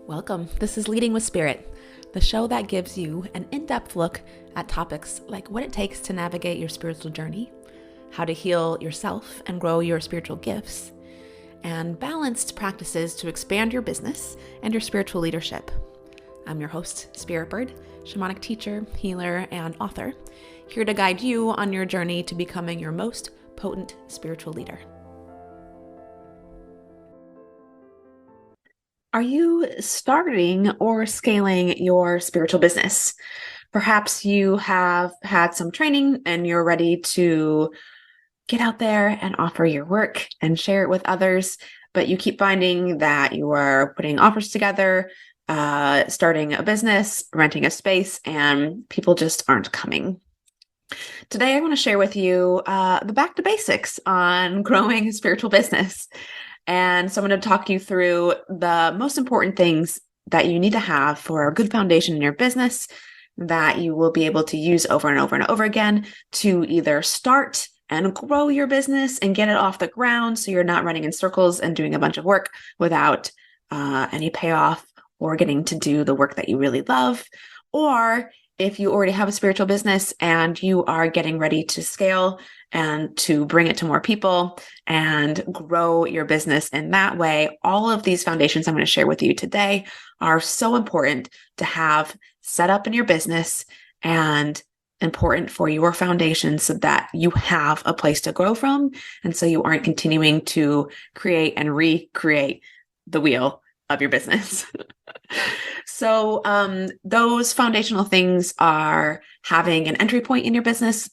Welcome. This is Leading with Spirit, the show that gives you an in-depth look at topics like what it takes to navigate your spiritual journey, how to heal yourself and grow your spiritual gifts, and balanced practices to expand your business and your spiritual leadership. I'm your host, Spirit Bird, shamanic teacher, healer, and author, here to guide you on your journey to becoming your most potent spiritual leader. Are you starting or scaling your spiritual business? Perhaps you have had some training and you're ready to get out there and offer your work and share it with others, but you keep finding that you are putting offers together, starting a business, renting a space, and people just aren't coming. Today, I want to share with you the back to basics on growing a spiritual business. And so I'm going to talk you through the most important things that you need to have for a good foundation in your business that you will be able to use over and over and over again to either start and grow your business and get it off the ground so you're not running in circles and doing a bunch of work without any payoff or getting to do the work that you really love. Or if you already have a spiritual business and you are getting ready to scale and to bring it to more people and grow your business in that way, all of these foundations I'm going to share with you today are so important to have set up in your business and important for your foundation so that you have a place to grow from. And so you aren't continuing to create and recreate the wheel of your business. So those foundational things are having an entry point in your business,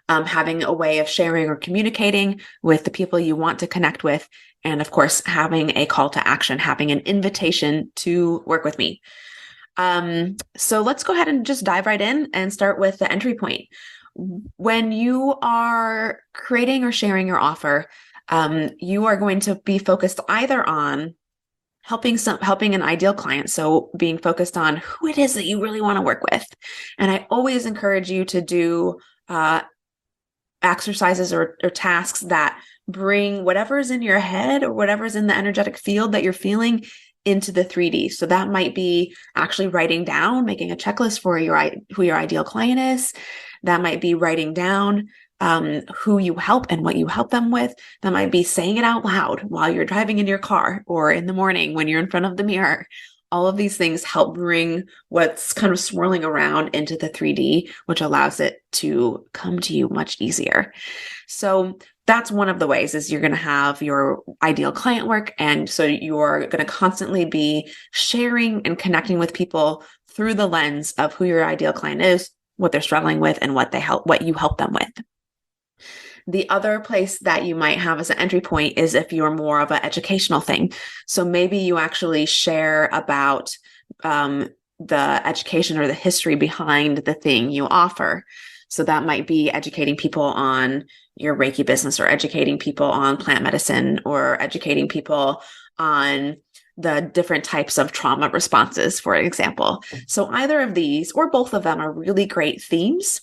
having a way of sharing or communicating with the people you want to connect with, and of course, having a call to action, having an invitation to work with me. So let's go ahead and just dive right in and start with the entry point. When you are creating or sharing your offer, you are going to be focused either on helping an ideal client. So being focused on who it is that you really want to work with. And I always encourage you to do exercises or tasks that bring whatever's in your head or whatever's in the energetic field that you're feeling into the 3D. So that might be actually writing down, making a checklist for who your ideal client is. That might be writing down who you help and what you help them with. That might be saying it out loud while you're driving in your car or in the morning when you're in front of the mirror. All of these things help bring what's kind of swirling around into the 3D, which allows it to come to you much easier. So that's one of the ways is you're going to have your ideal client work. And so you're going to constantly be sharing and connecting with people through the lens of who your ideal client is, what they're struggling with, and what you help them with. The other place that you might have as an entry point is if you're more of an educational thing. So maybe you actually share about the education or the history behind the thing you offer. So that might be educating people on your Reiki business or educating people on plant medicine or educating people on the different types of trauma responses, for example. So either of these or both of them are really great themes.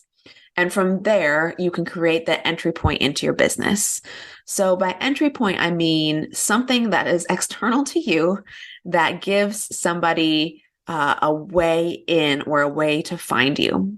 And from there, you can create the entry point into your business. So by entry point, I mean something that is external to you that gives somebody a way in or a way to find you.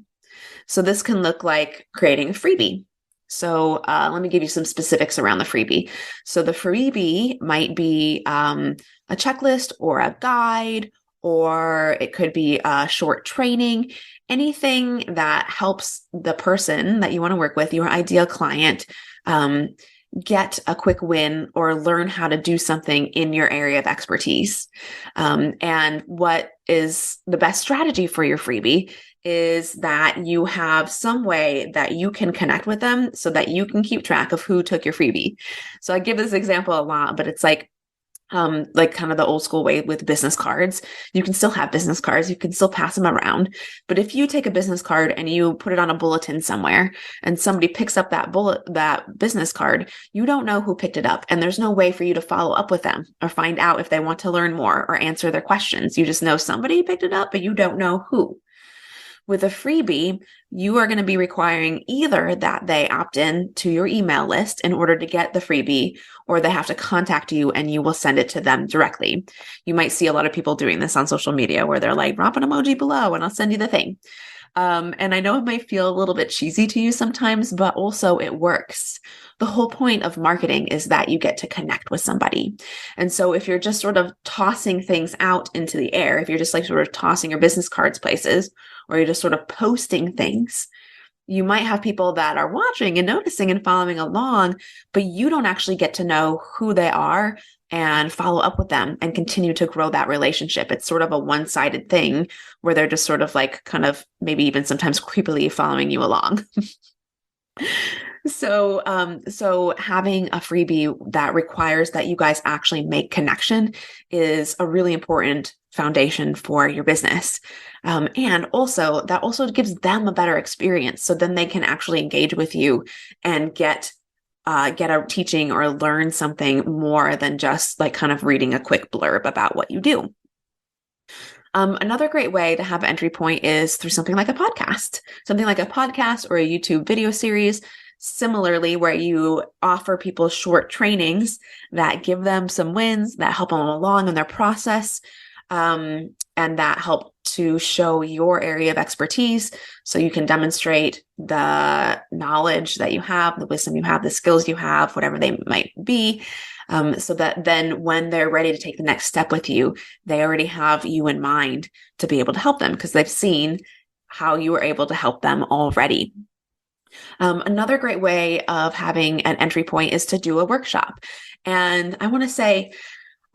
So this can look like creating a freebie. So let me give you some specifics around the freebie. So the freebie might be a checklist or a guide, or it could be a short training, anything that helps the person that you want to work with, your ideal client, get a quick win or learn how to do something in your area of expertise. And what is the best strategy for your freebie is that you have some way that you can connect with them so that you can keep track of who took your freebie. So I give this example a lot, but it's like kind of the old school way with business cards. You can still have business cards. You can still pass them around. But if you take a business card and you put it on a bulletin somewhere and somebody picks up that business card, you don't know who picked it up. And there's no way for you to follow up with them or find out if they want to learn more or answer their questions. You just know somebody picked it up, but you don't know who. With a freebie, you are going to be requiring either that they opt in to your email list in order to get the freebie, or they have to contact you and you will send it to them directly. You might see a lot of people doing this on social media where they're like, drop an emoji below and I'll send you the thing. And I know it might feel a little bit cheesy to you sometimes, but also it works. The whole point of marketing is that you get to connect with somebody. And so if you're just sort of tossing things out into the air, if you're just like sort of tossing your business cards places, or you're just sort of posting things, you might have people that are watching and noticing and following along, but you don't actually get to know who they are and follow up with them and continue to grow that relationship. It's sort of a one-sided thing where they're just sort of like kind of maybe even sometimes creepily following you along. So having a freebie that requires that you guys actually make connection is a really important foundation for your business. And also that also gives them a better experience. So then they can actually engage with you and get a teaching or learn something more than just like kind of reading a quick blurb about what you do. Another great way to have an entry point is through something like a podcast or a YouTube video series. Similarly, where you offer people short trainings that give them some wins, that help them along in their process, and that help to show your area of expertise so you can demonstrate the knowledge that you have, the wisdom you have, the skills you have, whatever they might be, so that then when they're ready to take the next step with you, they already have you in mind to be able to help them because they've seen how you were able to help them already. Another great way of having an entry point is to do a workshop. And I want to say,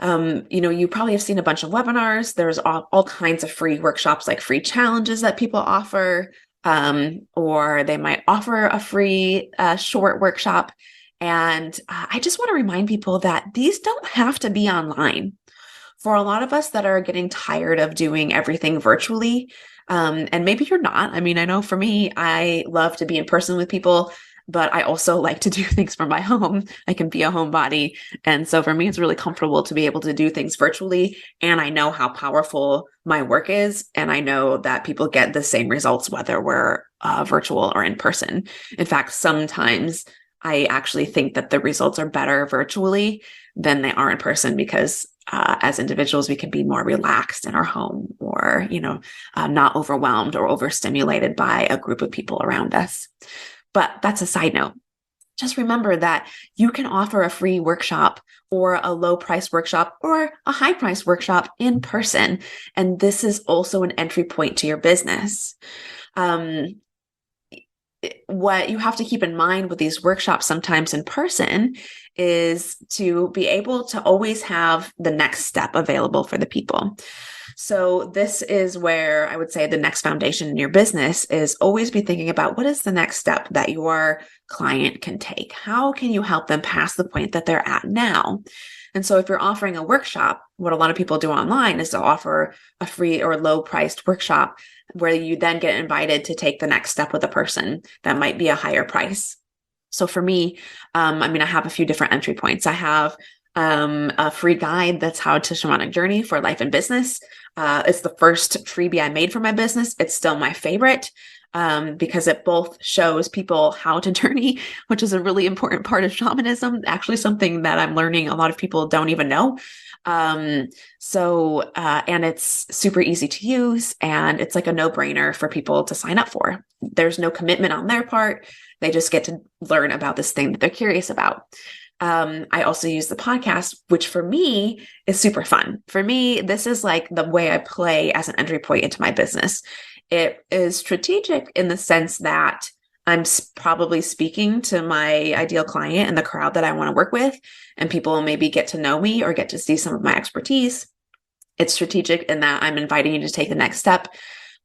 you probably have seen a bunch of webinars. There's all kinds of free workshops, like free challenges that people offer, or they might offer a free short workshop. And I just want to remind people that these don't have to be online. For a lot of us that are getting tired of doing everything virtually, and maybe you're not. I mean, I know for me, I love to be in person with people, but I also like to do things from my home. I can be a homebody. And so for me, it's really comfortable to be able to do things virtually. And I know how powerful my work is. And I know that people get the same results, whether we're virtual or in person. In fact, sometimes I actually think that the results are better virtually than they are in person because as individuals, we can be more relaxed in our home or, not overwhelmed or overstimulated by a group of people around us. But that's a side note. Just remember that you can offer a free workshop or a low price workshop or a high price workshop in person. And this is also an entry point to your business. What you have to keep in mind with these workshops sometimes in person is to be able to always have the next step available for the people. So this is where I would say the next foundation in your business is always be thinking about what is the next step that your client can take? How can you help them past the point that they're at now? And so if you're offering a workshop, what a lot of people do online is to offer a free or low priced workshop where you then get invited to take the next step with a person that might be a higher price. So for me, I have a few different entry points. I have a free guide that's How to Shamanic Journey for Life and Business. It's the first freebie I made for my business. It's still my favorite because it both shows people how to journey, which is a really important part of shamanism, actually something that I'm learning a lot of people don't even know. And it's super easy to use and it's like a no-brainer for people to sign up for. There's no commitment on their part. They just get to learn about this thing that they're curious about. I also use the podcast, which for me is super fun. For me, this is like the way I play as an entry point into my business. It is strategic in the sense that I'm probably speaking to my ideal client and the crowd that I want to work with, and people maybe get to know me or get to see some of my expertise. It's strategic in that I'm inviting you to take the next step,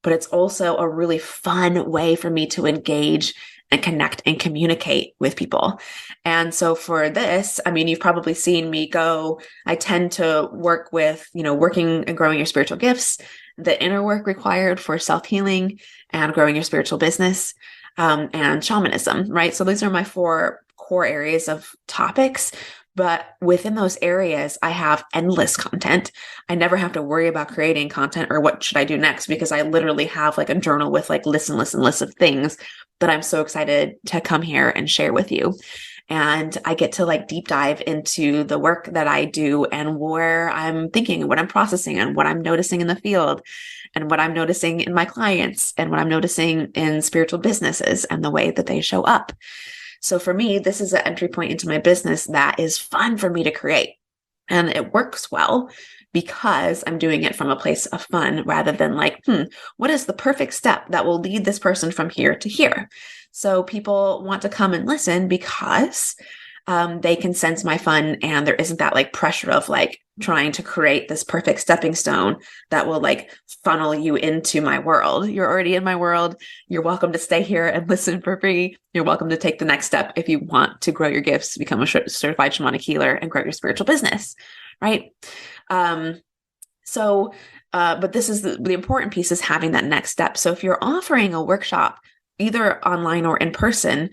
but it's also a really fun way for me to engage and connect and communicate with people. And so for this, you've probably seen me go, I tend to work with, working and growing your spiritual gifts, the inner work required for self-healing and growing your spiritual business, and shamanism, right? So these are my 4 core areas of topics. But within those areas, I have endless content. I never have to worry about creating content or what should I do next, because I literally have like a journal with like lists of things that I'm so excited to come here and share with you. And I get to like deep dive into the work that I do and where I'm thinking, what I'm processing, and what I'm noticing in the field, and what I'm noticing in my clients, and what I'm noticing in spiritual businesses and the way that they show up. So for me, this is an entry point into my business that is fun for me to create. And it works well because I'm doing it from a place of fun rather than like, what is the perfect step that will lead this person from here to here? So people want to come and listen because they can sense my fun, and there isn't that like pressure of like trying to create this perfect stepping stone that will like funnel you into my world. You're already in my world. You're welcome to stay here and listen for free. You're welcome to take the next step if you want to grow your gifts, become a certified shamanic healer, and grow your spiritual business, right? But this is the important piece, is having that next step. So if you're offering a workshop, either online or in person,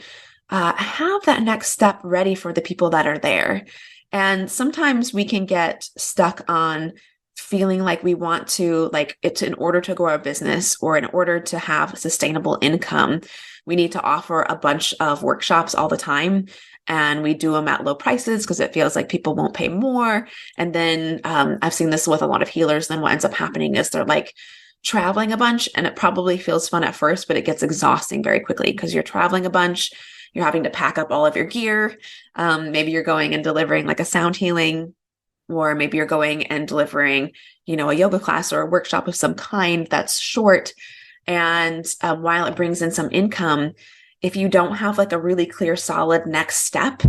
have that next step ready for the people that are there. And sometimes we can get stuck on feeling like we want to, like, it's in order to grow our business or in order to have sustainable income, we need to offer a bunch of workshops all the time. And we do them at low prices because it feels like people won't pay more. And then I've seen this with a lot of healers. Then what ends up happening is they're like traveling a bunch, and it probably feels fun at first, but it gets exhausting very quickly because you're traveling a bunch. You're having to pack up all of your gear. Maybe you're going and delivering like a sound healing, or maybe you're going and delivering, a yoga class or a workshop of some kind that's short. And while it brings in some income, if you don't have like a really clear, solid next step,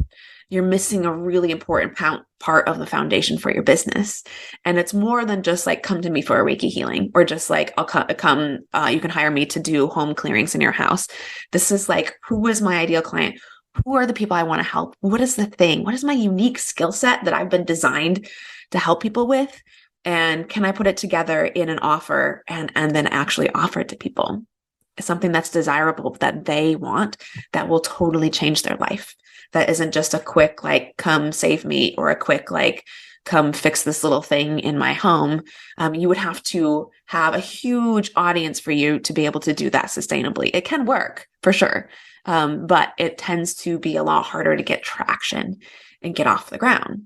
you're missing a really important part of the foundation for your business. And it's more than just like, come to me for a Reiki healing, or just like, I'll come, you can hire me to do home clearings in your house. This is like, who is my ideal client? Who are the people I want to help? What is the thing? What is my unique skill set that I've been designed to help people with? And can I put it together in an offer and then actually offer it to people? It's something that's desirable, that they want, that will totally change their life. That isn't just a quick, like, come save me, or a quick, like, come fix this little thing in my home. You would have to have a huge audience for you to be able to do that sustainably. It can work for sure. But it tends to be a lot harder to get traction and get off the ground.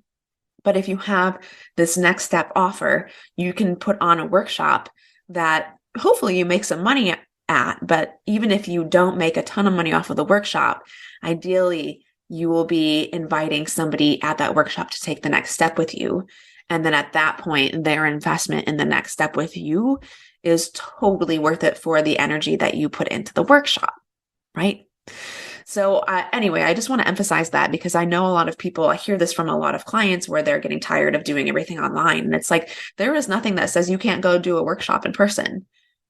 But if you have this next step offer, you can put on a workshop that hopefully you make some money at. But even if you don't make a ton of money off of the workshop, ideally you will be inviting somebody at that workshop to take the next step with you. And then at that point, their investment in the next step with you is totally worth it for the energy that you put into the workshop, right? So anyway, I just want to emphasize that, because I know a lot of people, I hear this from a lot of clients where they're getting tired of doing everything online. And it's like, there is nothing that says you can't go do a workshop in person,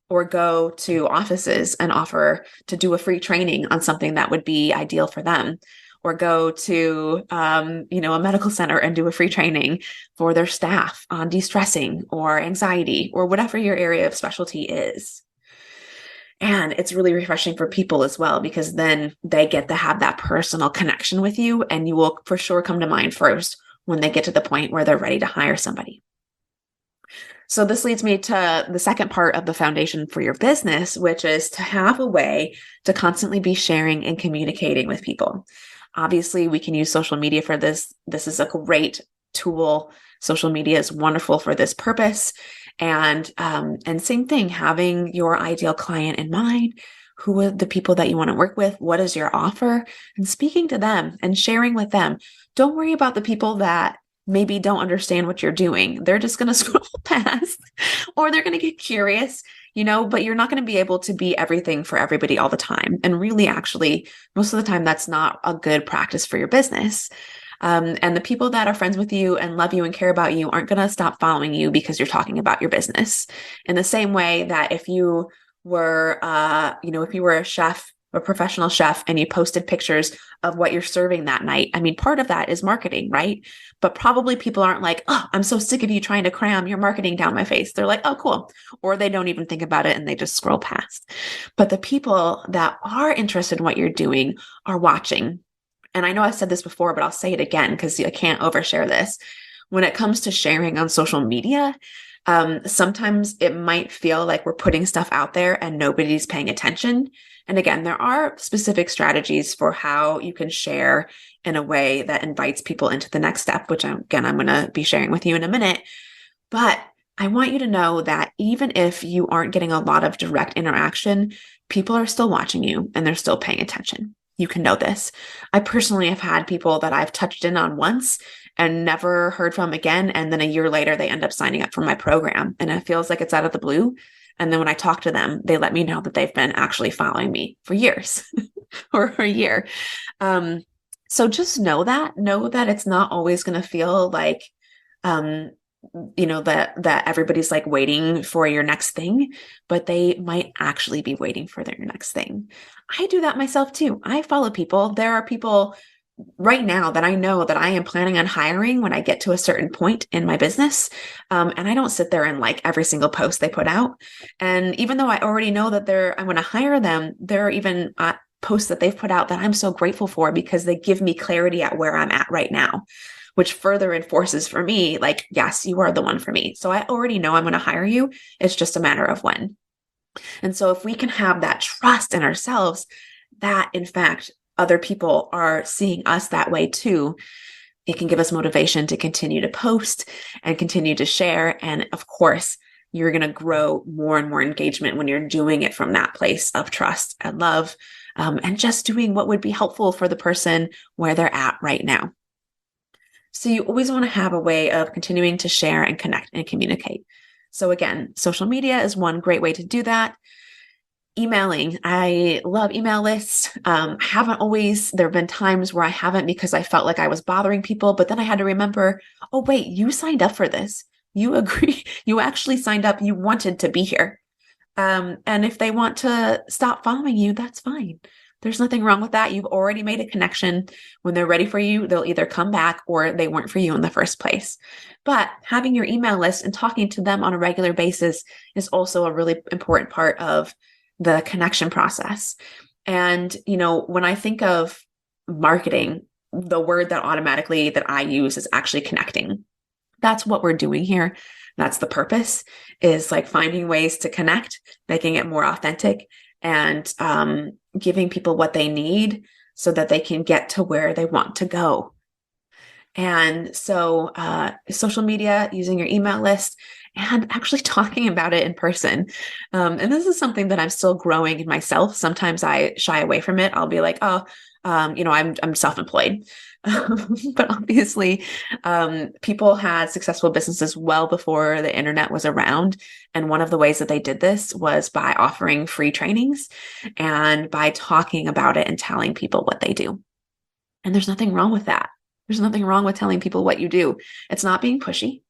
or go to offices and offer to do a free training on something that would be ideal for them, or go to, a medical center and do a free training for their staff on de-stressing or anxiety, or whatever your area of specialty is. And it's really refreshing for people as well, because then they get to have that personal connection with you, and you will for sure come to mind first when they get to the point where they're ready to hire somebody. So this leads me to the second part of the foundation for your business, which is to have a way to constantly be sharing and communicating with people. Obviously, we can use social media for this. This is a great tool. Social media is wonderful for this purpose. And same thing, having your ideal client in mind. Who are the people that you want to work with? What is your offer? And speaking to them and sharing with them. Don't worry about the people that maybe don't understand what you're doing. They're just going to scroll past, or they're going to get curious, but you're not going to be able to be everything for everybody all the time. And really, actually, most of the time, that's not a good practice for your business. And the people that are friends with you and love you and care about you aren't going to stop following you because you're talking about your business. In the same way that if you were, if you were a chef, a professional chef, and you posted pictures of what you're serving that night, I mean, part of that is marketing, right? But probably people aren't like, oh, I'm so sick of you trying to cram your marketing down my face. They're like, oh, cool. Or they don't even think about it and they just scroll past. But the people that are interested in what you're doing are watching. And I know I've said this before, but I'll say it again because I can't overshare this. When it comes to sharing on social media, sometimes it might feel like we're putting stuff out there and nobody's paying attention. And again, there are specific strategies for how you can share in a way that invites people into the next step, which I'm going to be sharing with you in a minute. But I want you to know that even if you aren't getting a lot of direct interaction, people are still watching you and they're still paying attention. You can know this. I personally have had people that I've touched in on once and never heard from again. And then a year later, they end up signing up for my program. And it feels like it's out of the blue. And then when I talk to them, they let me know that they've been actually following me for years or a year. So just know that it's not always going to feel like, that everybody's like waiting for your next thing, but they might actually be waiting for their next thing. I do that myself too. I follow people. There are people right now that I know that I am planning on hiring when I get to a certain point in my business. And I don't sit there and like every single post they put out. And even though I already know that I'm going to hire them, there are even posts that they've put out that I'm so grateful for because they give me clarity at where I'm at right now, which further enforces for me, like, yes, you are the one for me. So I already know I'm going to hire you. It's just a matter of when. And so if we can have that trust in ourselves that in fact, other people are seeing us that way too, it can give us motivation to continue to post and continue to share. And of course, you're going to grow more and more engagement when you're doing it from that place of trust and love, and just doing what would be helpful for the person where they're at right now. So you always want to have a way of continuing to share and connect and communicate. So again, social media is one great way to do that. Emailing. I love email lists. There have been times where I haven't because I felt like I was bothering people, but then I had to remember, oh, wait, you signed up for this. You agree. You actually signed up. You wanted to be here. And if they want to stop following you, that's fine. There's nothing wrong with that. You've already made a connection. When they're ready for you, they'll either come back or they weren't for you in the first place. But having your email list and talking to them on a regular basis is also a really important part of the connection process. And, when I think of marketing, the word that I use is actually connecting. That's what we're doing here. That's the purpose, is like finding ways to connect, making it more authentic, and giving people what they need so that they can get to where they want to go. And so social media, using your email list, and actually talking about it in person. And this is something that I'm still growing in myself. Sometimes I shy away from it. I'll be like, I'm self-employed. But obviously, people had successful businesses well before the internet was around. And one of the ways that they did this was by offering free trainings and by talking about it and telling people what they do. And there's nothing wrong with that. There's nothing wrong with telling people what you do. It's not being pushy.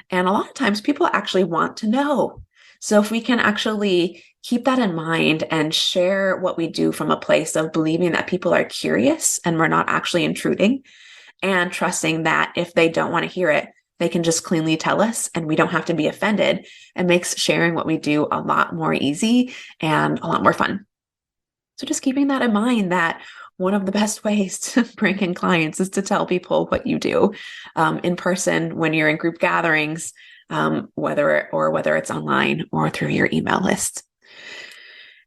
And a lot of times people actually want to know. So if we can actually keep that in mind and share what we do from a place of believing that people are curious and we're not actually intruding, and trusting that if they don't want to hear it, they can just cleanly tell us and we don't have to be offended, it makes sharing what we do a lot more easy and a lot more fun. So just keeping that in mind, that one of the best ways to bring in clients is to tell people what you do in person when you're in group gatherings, whether it's online or through your email list.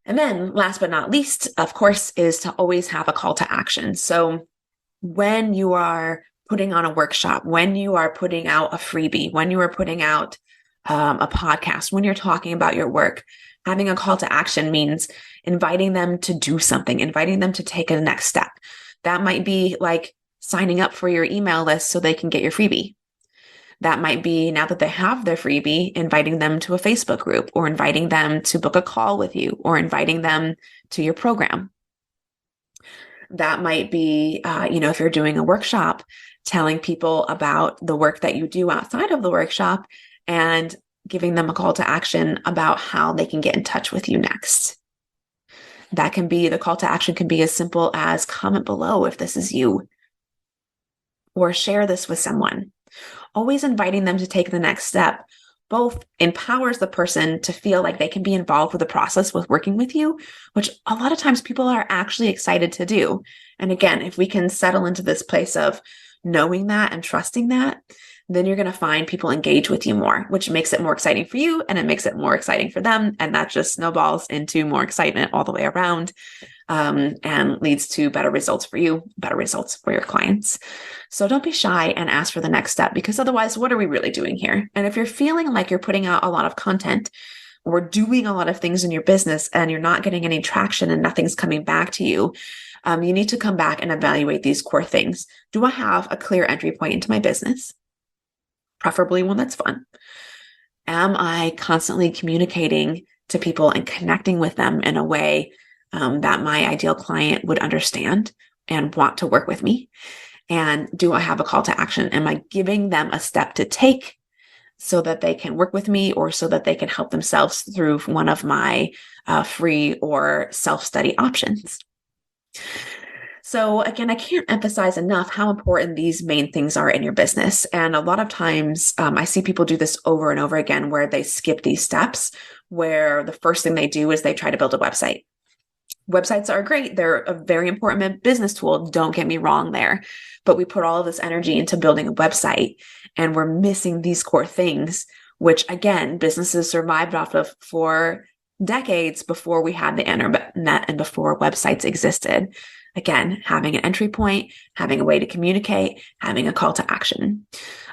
And then last but not least, of course, is to always have a call to action. So when you are putting on a workshop, when you are putting out a freebie, when you are putting out a podcast, when you're talking about your work, having a call to action means inviting them to do something, inviting them to take a next step. That might be like signing up for your email list so they can get your freebie. That might be, now that they have their freebie, inviting them to a Facebook group, or inviting them to book a call with you, or inviting them to your program. That might be, if you're doing a workshop, telling people about the work that you do outside of the workshop and giving them a call to action about how they can get in touch with you next. That can be, the call to action can be as simple as comment below if this is you, or share this with someone. Always inviting them to take the next step both empowers the person to feel like they can be involved with the process with working with you, which a lot of times people are actually excited to do. And again, if we can settle into this place of knowing that and trusting that, then you're going to find people engage with you more, which makes it more exciting for you and it makes it more exciting for them. And that just snowballs into more excitement all the way around, and leads to better results for you, better results for your clients. So don't be shy and ask for the next step, because otherwise, what are we really doing here? And if you're feeling like you're putting out a lot of content or doing a lot of things in your business and you're not getting any traction and nothing's coming back to you, you need to come back and evaluate these core things. Do I have a clear entry point into my business? Preferably one that's fun. Am I constantly communicating to people and connecting with them in a way that my ideal client would understand and want to work with me? And do I have a call to action? Am I giving them a step to take so that they can work with me, or so that they can help themselves through one of my free or self-study options? So again, I can't emphasize enough how important these main things are in your business. And a lot of times I see people do this over and over again, where they skip these steps, where the first thing they do is they try to build a website. Websites are great. They're a very important business tool. Don't get me wrong there. But we put all of this energy into building a website and we're missing these core things, which again, businesses survived off of for decades before we had the internet and before websites existed. Again, having an entry point, having a way to communicate, having a call to action.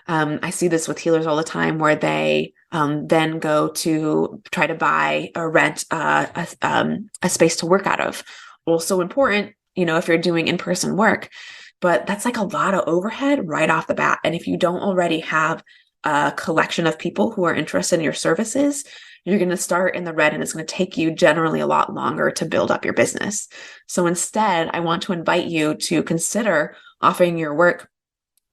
I see this with healers all the time, where they then go to try to buy or rent a space to work out of. Also important, if you're doing in-person work, but that's like a lot of overhead right off the bat. And if you don't already have a collection of people who are interested in your services, you're going to start in the red, and it's going to take you generally a lot longer to build up your business. So instead, I want to invite you to consider offering your work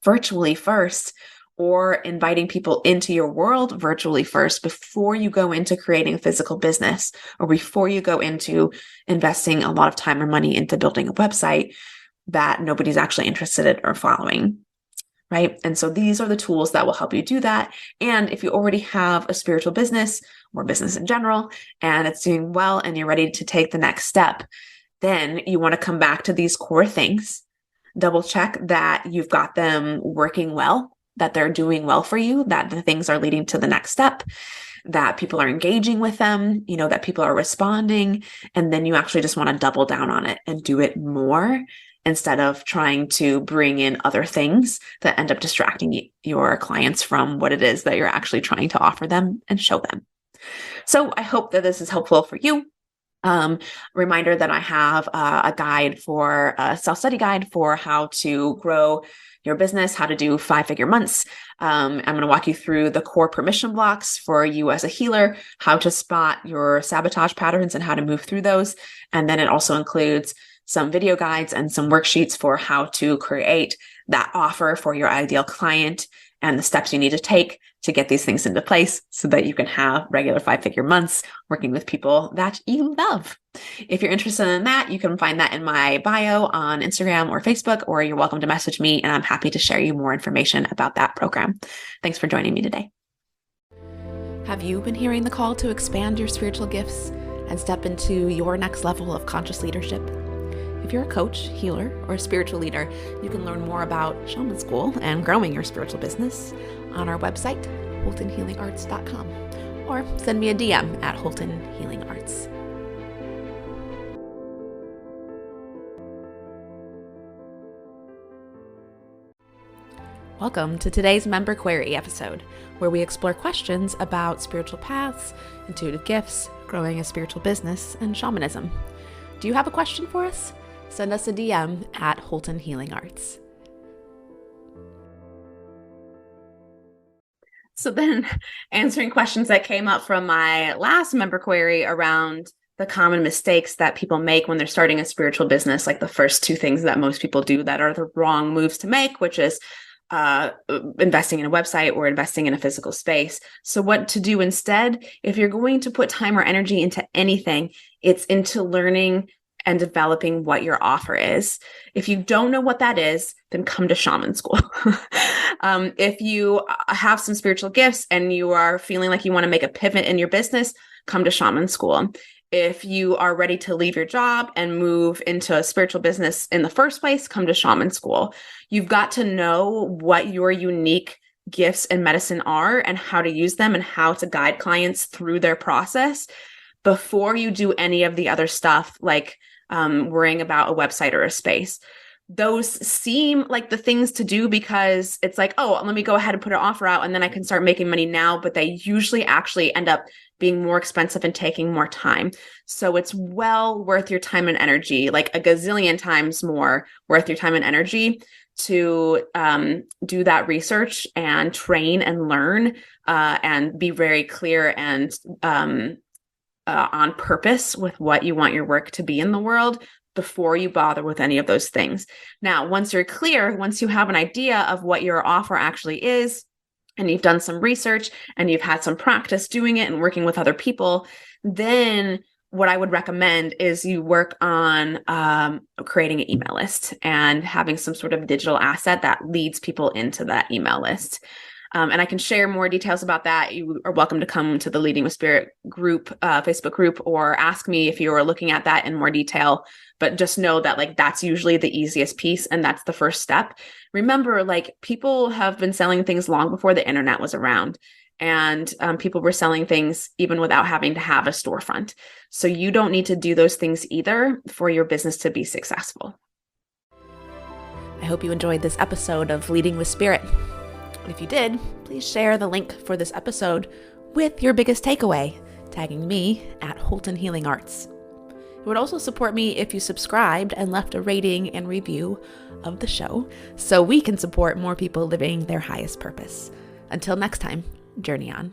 virtually first, or inviting people into your world virtually first before you go into creating a physical business, or before you go into investing a lot of time or money into building a website that nobody's actually interested in or following. Right? And so these are the tools that will help you do that. And if you already have a spiritual business or business in general, and it's doing well and you're ready to take the next step, then you want to come back to these core things, double check that you've got them working well, that they're doing well for you, that the things are leading to the next step, that people are engaging with them, that people are responding. And then you actually just want to double down on it and do it more, instead of trying to bring in other things that end up distracting your clients from what it is that you're actually trying to offer them and show them. So I hope that this is helpful for you. Reminder that I have a self-study guide for how to grow your business, how to do 5-figure months. I'm going to walk you through the core permission blocks for you as a healer, how to spot your sabotage patterns and how to move through those. And then it also includes some video guides and some worksheets for how to create that offer for your ideal client and the steps you need to take to get these things into place so that you can have regular 5-figure months working with people that you love. If you're interested in that, you can find that in my bio on Instagram or Facebook, or you're welcome to message me and I'm happy to share you more information about that program. Thanks for joining me today. Have you been hearing the call to expand your spiritual gifts and step into your next level of conscious leadership? If you're a coach, healer, or a spiritual leader, you can learn more about Shaman School and growing your spiritual business on our website, HoltonHealingArts.com, or send me a DM at HoltonHealingArts. Welcome to today's Member Query episode, where we explore questions about spiritual paths, intuitive gifts, growing a spiritual business, and shamanism. Do you have a question for us? Send us a DM at Holton Healing Arts. So then, answering questions that came up from my last member query around the common mistakes that people make when they're starting a spiritual business, like the first 2 things that most people do that are the wrong moves to make, which is investing in a website or investing in a physical space. So what to do instead? If you're going to put time or energy into anything, it's into learning and developing what your offer is. If you don't know what that is, then come to Shaman School. If you have some spiritual gifts and you are feeling like you want to make a pivot in your business, come to Shaman School. If you are ready to leave your job and move into a spiritual business in the first place, come to shaman school. You've got to know what your unique gifts and medicine are and how to use them and how to guide clients through their process before you do any of the other stuff, like worrying about a website or a space. Those seem like the things to do because it's like, oh, let me go ahead and put an offer out and then I can start making money now. But they usually actually end up being more expensive and taking more time. So it's well worth your time and energy, like a gazillion times more worth your time and energy to do that research and train and learn and be very clear and on purpose with what you want your work to be in the world before you bother with any of those things. Now, once you're clear, once you have an idea of what your offer actually is, and you've done some research and you've had some practice doing it and working with other people, then what I would recommend is you work on creating an email list and having some sort of digital asset that leads people into that email list. And I can share more details about that. You are welcome to come to the Leading with Spirit group, Facebook group, or ask me if you are looking at that in more detail. But just know that like that's usually the easiest piece and that's the first step. Remember, like people have been selling things long before the internet was around. And people were selling things even without having to have a storefront. So you don't need to do those things either for your business to be successful. I hope you enjoyed this episode of Leading with Spirit. If you did, please share the link for this episode with your biggest takeaway, tagging me at Holton Healing Arts. It would also support me if you subscribed and left a rating and review of the show so we can support more people living their highest purpose. Until next time, journey on.